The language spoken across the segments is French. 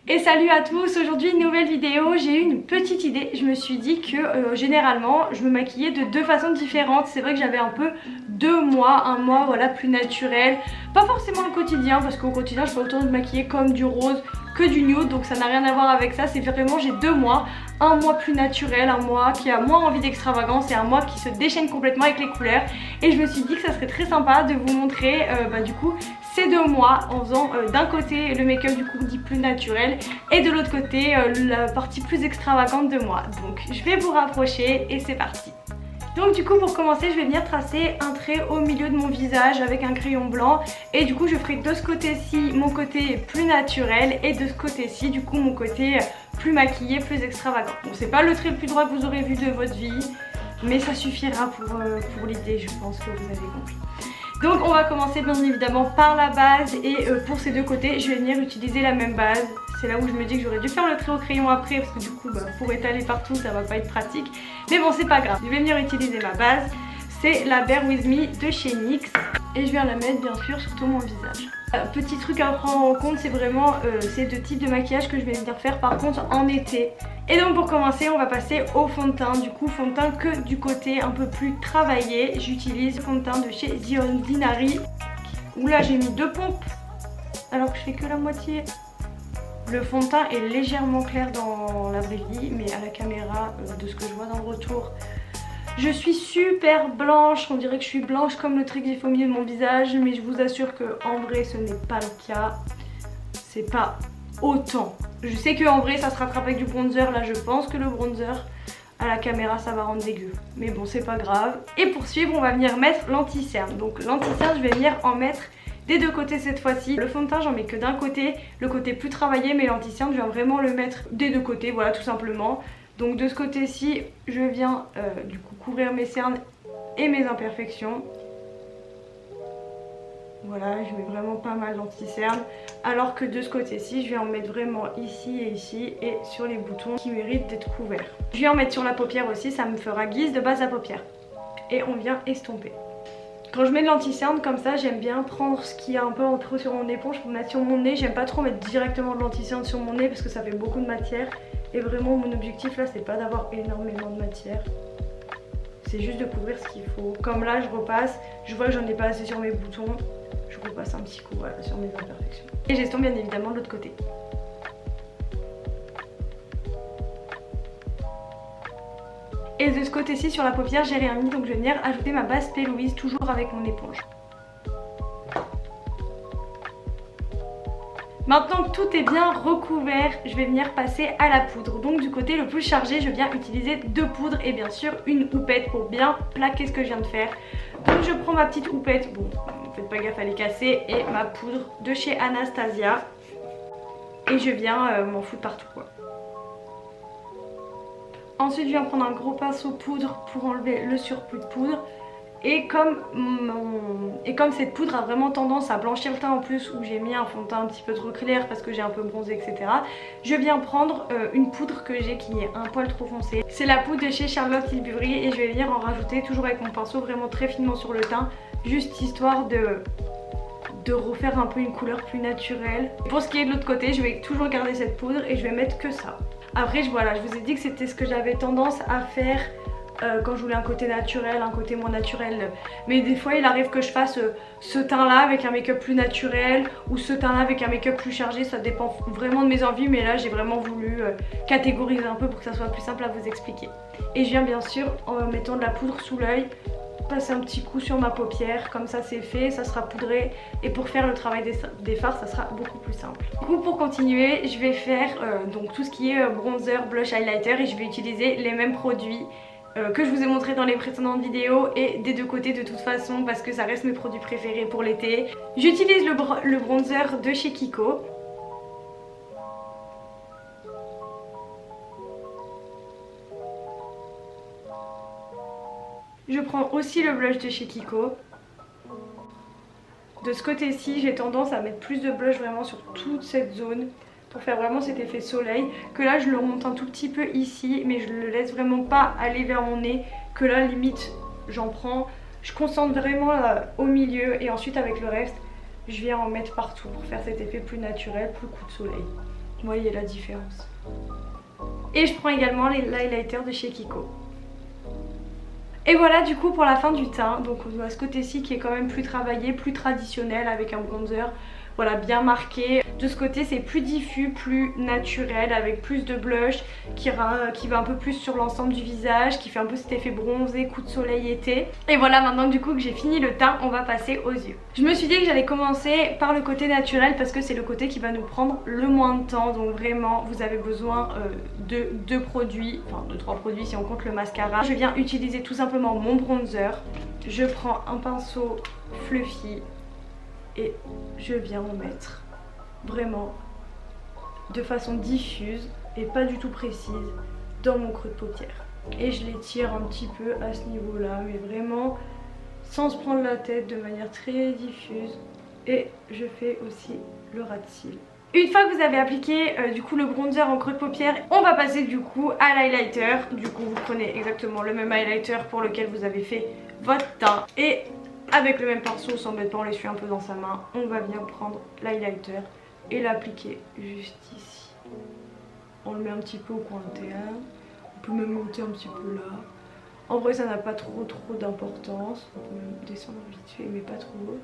Et salut à tous, aujourd'hui une nouvelle vidéo. J'ai eu une petite idée, je me suis dit que généralement je me maquillais de deux façons différentes. C'est vrai que j'avais un peu deux mois, un mois voilà plus naturel, pas forcément le quotidien parce qu'au quotidien je peux autant me maquiller comme du rose que du nude, donc ça n'a rien à voir avec ça. C'est vraiment j'ai deux mois, un mois plus naturel, un mois qui a moins envie d'extravagance et un mois qui se déchaîne complètement avec les couleurs. Et je me suis dit que ça serait très sympa de vous montrer du coup ces deux mois en faisant d'un côté le make-up du coup dit plus naturel et de l'autre côté la partie plus extravagante de moi. Donc je vais vous rapprocher et c'est parti. Donc du coup pour commencer je vais venir tracer un trait au milieu de mon visage avec un crayon blanc et du coup je ferai de ce côté-ci mon côté plus naturel et de ce côté-ci du coup mon côté plus maquillé, plus extravagant. Bon c'est pas le trait le plus droit que vous aurez vu de votre vie mais ça suffira pour l'idée, je pense que vous avez compris. Donc on va commencer bien évidemment par la base et pour ces deux côtés je vais venir utiliser la même base. C'est là où je me dis que j'aurais dû faire le trait au crayon après parce que du coup pour étaler partout ça va pas être pratique. Mais bon c'est pas grave, je vais venir utiliser ma base. C'est la Bare With Me de chez NYX et je viens la mettre bien sûr sur tout mon visage. Petit truc à prendre en compte, c'est vraiment ces deux types de maquillage que je vais venir faire par contre en été. Et donc pour commencer on va passer au fond de teint, du coup fond de teint que du côté un peu plus travaillé. J'utilise fond de teint de chez The Ordinary où là j'ai mis deux pompes alors que je fais que la moitié. Le fond de teint est légèrement clair dans la vraie vie mais à la caméra de ce que je vois dans le retour je suis super blanche, on dirait que je suis blanche comme le trait que j'ai fait au milieu de mon visage, mais je vous assure que en vrai ce n'est pas le cas, c'est pas autant. Je sais qu'en vrai ça se rattrape avec du bronzer, là je pense que le bronzer à la caméra ça va rendre dégueu, mais bon c'est pas grave. Et pour suivre on va venir mettre l'anti-cerne, donc l'anti-cerne je vais venir en mettre des deux côtés cette fois-ci. Le fond de teint j'en mets que d'un côté, le côté plus travaillé, mais l'anti-cerne je viens vraiment le mettre des deux côtés, voilà tout simplement. Donc de ce côté-ci, je viens du coup couvrir mes cernes et mes imperfections. Voilà, je mets vraiment pas mal d'anti-cerne. Alors que de ce côté-ci, je vais en mettre vraiment ici et sur les boutons qui méritent d'être couverts. Je vais en mettre sur la paupière aussi, ça me fera guise de base à paupière. Et on vient estomper. Quand je mets de l'anti-cerne comme ça, j'aime bien prendre ce qu'il y a un peu en trop sur mon éponge pour mettre sur mon nez. J'aime pas trop mettre directement de l'anti-cerne sur mon nez parce que ça fait beaucoup de matière. Et vraiment mon objectif là c'est pas d'avoir énormément de matière, c'est juste de couvrir ce qu'il faut. Comme là je repasse, je vois que j'en ai pas assez sur mes boutons, je repasse un petit coup voilà, sur mes imperfections. Et j'estompe bien évidemment de l'autre côté. Et de ce côté-ci sur la paupière j'ai rien mis donc je vais venir ajouter ma base P. Louise toujours avec mon éponge. Maintenant que tout est bien recouvert, je vais venir passer à la poudre. Donc du côté le plus chargé, je viens utiliser deux poudres et bien sûr une houppette pour bien plaquer ce que je viens de faire. Donc je prends ma petite houppette, bon faites pas gaffe à les casser, et ma poudre de chez Anastasia. Et je viens m'en foutre partout quoi. Ensuite je viens prendre un gros pinceau poudre pour enlever le surplus de poudre. Et comme cette poudre a vraiment tendance à blanchir le teint en plus, où j'ai mis un fond de teint un petit peu trop clair parce que j'ai un peu bronzé etc, je viens prendre une poudre que j'ai qui est un poil trop foncé. C'est la poudre de chez Charlotte Tilbury et je vais venir en rajouter toujours avec mon pinceau vraiment très finement sur le teint, juste histoire de refaire un peu une couleur plus naturelle. Pour ce qui est de l'autre côté, je vais toujours garder cette poudre et je vais mettre que ça. Après voilà, je vous ai dit que c'était ce que j'avais tendance à faire quand je voulais un côté naturel, un côté moins naturel. Mais des fois il arrive que je fasse ce teint là avec un make-up plus naturel ou ce teint là avec un make-up plus chargé, ça dépend vraiment de mes envies, mais là j'ai vraiment voulu catégoriser un peu pour que ça soit plus simple à vous expliquer. Et je viens bien sûr en mettant de la poudre sous l'œil, passer un petit coup sur ma paupière, comme ça c'est fait, ça sera poudré et pour faire le travail des fards ça sera beaucoup plus simple. Du coup pour continuer je vais faire donc tout ce qui est bronzer, blush, highlighter et je vais utiliser les mêmes produits que je vous ai montré dans les précédentes vidéos et des deux côtés de toute façon parce que ça reste mes produits préférés pour l'été. J'utilise le bronzer de chez Kiko. Je prends aussi le blush de chez Kiko. De ce côté-ci j'ai tendance à mettre plus de blush vraiment sur toute cette zone pour faire vraiment cet effet soleil, que là je le remonte un tout petit peu ici mais je le laisse vraiment pas aller vers mon nez, que là limite j'en prends, je concentre vraiment là, au milieu et ensuite avec le reste je viens en mettre partout pour faire cet effet plus naturel, plus coup de soleil. Vous voyez la différence. Et je prends également l'highlighter de chez Kiko. Et voilà du coup pour la fin du teint. Donc on a ce côté-ci qui est quand même plus travaillé, plus traditionnel avec un bronzer voilà bien marqué. De ce côté c'est plus diffus, plus naturel avec plus de blush qui va un peu plus sur l'ensemble du visage, qui fait un peu cet effet bronzé, coup de soleil été. Et voilà, maintenant du coup que j'ai fini le teint, on va passer aux yeux. Je me suis dit que j'allais commencer par le côté naturel parce que c'est le côté qui va nous prendre le moins de temps. Donc vraiment vous avez besoin de 2 produits, enfin de 3 produits si on compte le mascara. Je viens utiliser tout simplement mon bronzer. Je prends un pinceau fluffy et je viens en mettre vraiment de façon diffuse et pas du tout précise dans mon creux de paupière. Et je l'étire un petit peu à ce niveau là, mais vraiment sans se prendre la tête, de manière très diffuse. Et je fais aussi le ras de cils. Une fois que vous avez appliqué du coup le bronzer en creux de paupière, on va passer du coup à l'highlighter. Du coup vous prenez exactement le même highlighter pour lequel vous avez fait votre teint et avec le même pinceau, s'embête, on l'essuie un peu dans sa main, on va bien prendre l'highlighter et l'appliquer juste ici. On le met un petit peu au coin interne, on peut même monter un petit peu là. En vrai ça n'a pas trop d'importance, on peut même descendre vite fait mais pas trop.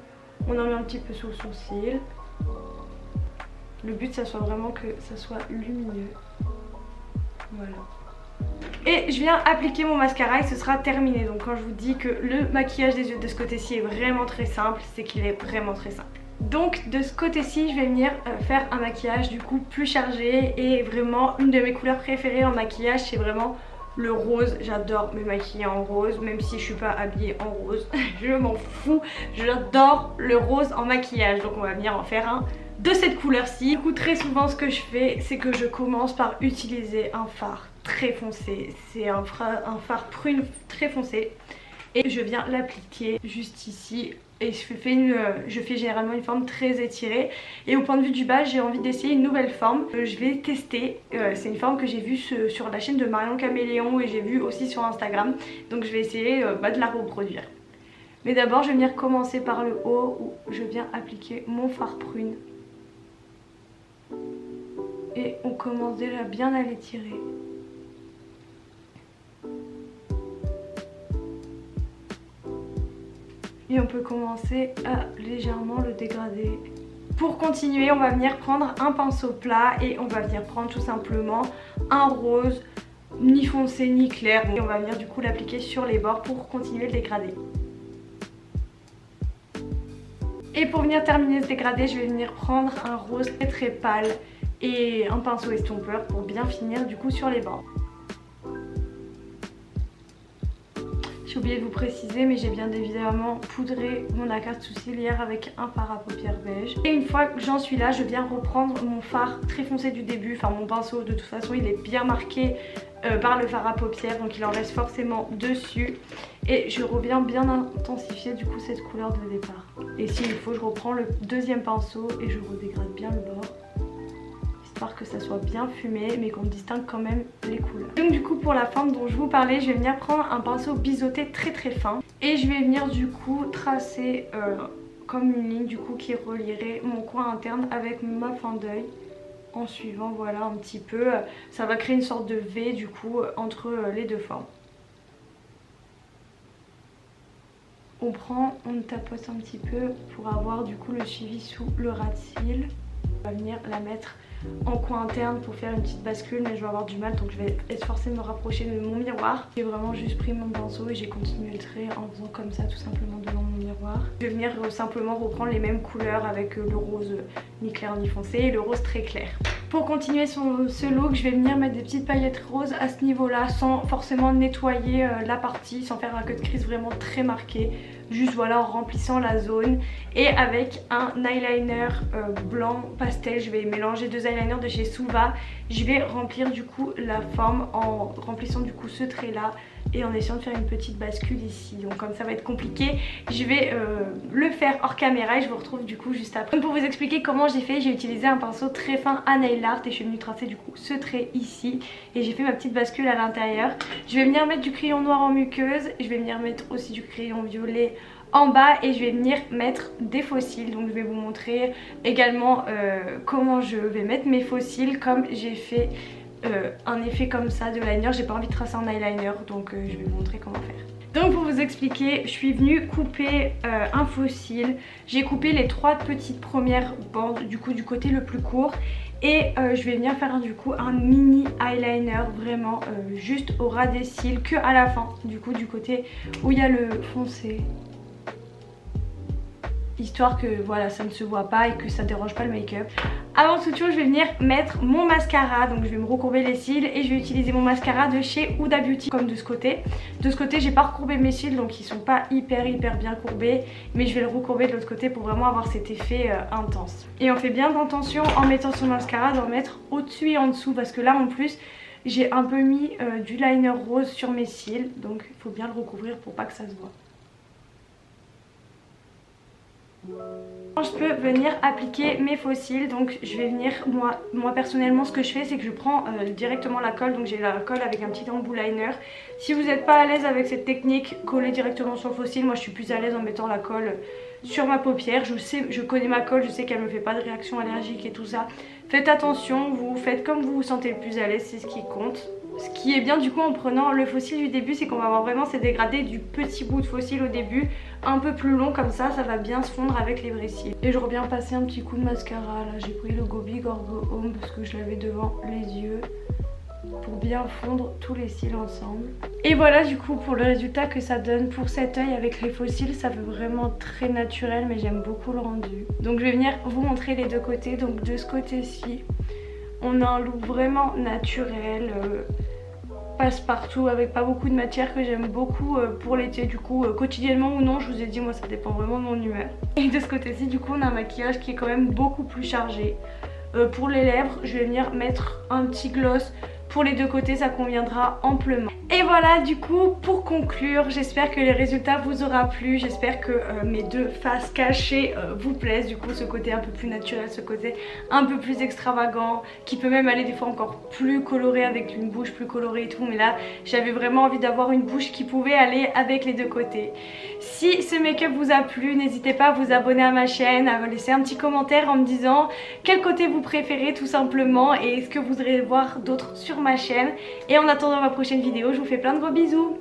On en met un petit peu sous le sourcil. Le but ça soit vraiment que ça soit lumineux. Voilà. Et je viens appliquer mon mascara et ce sera terminé. Donc quand je vous dis que le maquillage des yeux de ce côté-ci est vraiment très simple, c'est qu'il est vraiment très simple. Donc de ce côté-ci je vais venir faire un maquillage du coup plus chargé. Et vraiment une de mes couleurs préférées en maquillage c'est vraiment le rose. J'adore me maquiller en rose, même si je suis pas habillée en rose. Je m'en fous, j'adore le rose en maquillage. Donc on va venir en faire un de cette couleur-ci. Du coup très souvent ce que je fais c'est que je commence par utiliser un fard très foncé. C'est un fard prune très foncé. Et je viens l'appliquer juste ici. Et je fais généralement une forme très étirée. Et au point de vue du bas, j'ai envie d'essayer une nouvelle forme. Je vais tester. C'est une forme que j'ai vue sur la chaîne de Marion Caméléon et j'ai vue aussi sur Instagram. Donc je vais essayer de la reproduire. Mais d'abord, je vais venir commencer par le haut où je viens appliquer mon fard prune. Et on commence déjà bien à l'étirer. Et on peut commencer à légèrement le dégrader. Pour continuer, on va venir prendre un pinceau plat et on va venir prendre tout simplement un rose, ni foncé ni clair. Et on va venir du coup l'appliquer sur les bords pour continuer le dégradé. Et pour venir terminer ce dégradé, je vais venir prendre un rose très pâle et un pinceau estompeur pour bien finir du coup sur les bords. J'ai oublié de vous préciser mais j'ai bien évidemment poudré mon nacre sourcilière avec un fard à paupières beige. Et une fois que j'en suis là, je viens reprendre mon fard très foncé du début. Enfin mon pinceau de toute façon il est bien marqué par le fard à paupières, donc il en reste forcément dessus. Et je reviens bien intensifier du coup cette couleur de départ. Et s'il faut, je reprends le deuxième pinceau et je redégrade bien le bord, histoire que ça soit bien fumé mais qu'on distingue quand même les couleurs. Donc du coup pour la forme dont je vous parlais, je vais venir prendre un pinceau biseauté très fin et je vais venir du coup tracer comme une ligne du coup qui relierait mon coin interne avec ma fin d'œil en suivant voilà un petit peu. Ça va créer une sorte de V du coup entre les deux formes. On tapote un petit peu pour avoir du coup le suivi sous le ras de cils. On va venir la mettre en coin interne pour faire une petite bascule, mais je vais avoir du mal donc je vais être forcée de me rapprocher de mon miroir. J'ai vraiment juste pris mon pinceau et j'ai continué le trait en faisant comme ça tout simplement devant mon miroir. Je vais venir simplement reprendre les mêmes couleurs avec le rose ni clair ni foncé et le rose très clair. Pour continuer ce look, je vais venir mettre des petites paillettes roses à ce niveau là sans forcément nettoyer la partie, sans faire un cut crease vraiment très marqué. Juste voilà en remplissant la zone et avec un eyeliner blanc pastel, je vais mélanger 2 eyeliners de chez Suva. Je vais remplir du coup la forme en remplissant du coup ce trait là et en essayant de faire une petite bascule ici. Donc comme ça va être compliqué, je vais le faire hors caméra et je vous retrouve du coup juste après. Donc pour vous expliquer comment j'ai fait, j'ai utilisé un pinceau très fin à nail art et je suis venue tracer du coup ce trait ici et j'ai fait ma petite bascule à l'intérieur. Je vais venir mettre du crayon noir en muqueuse, je vais venir mettre aussi du crayon violet en bas et je vais venir mettre des faux cils. Donc je vais vous montrer également comment je vais mettre mes faux cils, comme j'ai fait un effet comme ça de liner. J'ai pas envie de tracer un eyeliner, donc je vais vous montrer comment faire. Donc pour vous expliquer, je suis venue couper un faux cil. J'ai coupé les 3 petites premières bandes du coup du côté le plus court. Et je vais venir faire du coup un mini eyeliner vraiment juste au ras des cils, que à la fin du coup du côté où il y a le foncé, histoire que voilà ça ne se voit pas et que ça dérange pas le make-up. Avant toute chose, je vais venir mettre mon mascara, donc je vais me recourber les cils et je vais utiliser mon mascara de chez Huda Beauty comme de ce côté. De ce côté j'ai pas recourbé mes cils, donc ils sont pas hyper bien courbés, mais je vais le recourber de l'autre côté pour vraiment avoir cet effet intense. Et on fait bien attention en mettant son mascara d'en mettre au-dessus et en dessous, parce que là en plus j'ai un peu mis du liner rose sur mes cils, donc il faut bien le recouvrir pour pas que ça se voit. Je peux venir appliquer mes faux cils, donc je vais venir, moi personnellement ce que je fais c'est que je prends directement la colle, donc j'ai la colle avec un petit embout liner. Si vous n'êtes pas à l'aise avec cette technique, collez directement sur le faux cil. Moi je suis plus à l'aise en mettant la colle sur ma paupière. Je connais ma colle, je sais qu'elle me fait pas de réaction allergique et tout ça. Faites attention, vous faites comme vous vous sentez le plus à l'aise, c'est ce qui compte. Ce qui est bien du coup en prenant le faux cil du début, c'est qu'on va avoir vraiment ces dégradés du petit bout de faux cil au début, un peu plus long, comme ça va bien se fondre avec les vrais cils. Et je reviens passer un petit coup de mascara, là j'ai pris le Go Big or Go Home parce que je l'avais devant les yeux pour bien fondre tous les cils ensemble. Et voilà du coup pour le résultat que ça donne pour cet œil avec les faux cils. Ça fait vraiment très naturel, mais j'aime beaucoup le rendu. Donc je vais venir vous montrer les deux côtés. Donc de ce côté-ci on a un look vraiment naturel, passe-partout avec pas beaucoup de matière, que j'aime beaucoup pour l'été du coup, quotidiennement ou non, je vous ai dit moi ça dépend vraiment de mon humeur. Et de ce côté-ci du coup on a un maquillage qui est quand même beaucoup plus chargé. Pour les lèvres je vais venir mettre un petit gloss. Pour les deux côtés ça conviendra amplement. Et voilà du coup pour conclure, j'espère que les résultats vous aura plu. J'espère que mes deux faces cachées vous plaisent. Du coup ce côté un peu plus naturel, ce côté un peu plus extravagant, qui peut même aller des fois encore plus coloré avec une bouche plus colorée et tout. Mais là j'avais vraiment envie d'avoir une bouche qui pouvait aller avec les deux côtés. Si ce make-up vous a plu, n'hésitez pas à vous abonner à ma chaîne, à me laisser un petit commentaire en me disant quel côté vous préférez tout simplement, et est-ce que vous voudrez voir d'autres sur ma chaîne. Et en attendant ma prochaine vidéo, je vous fais plein de gros bisous.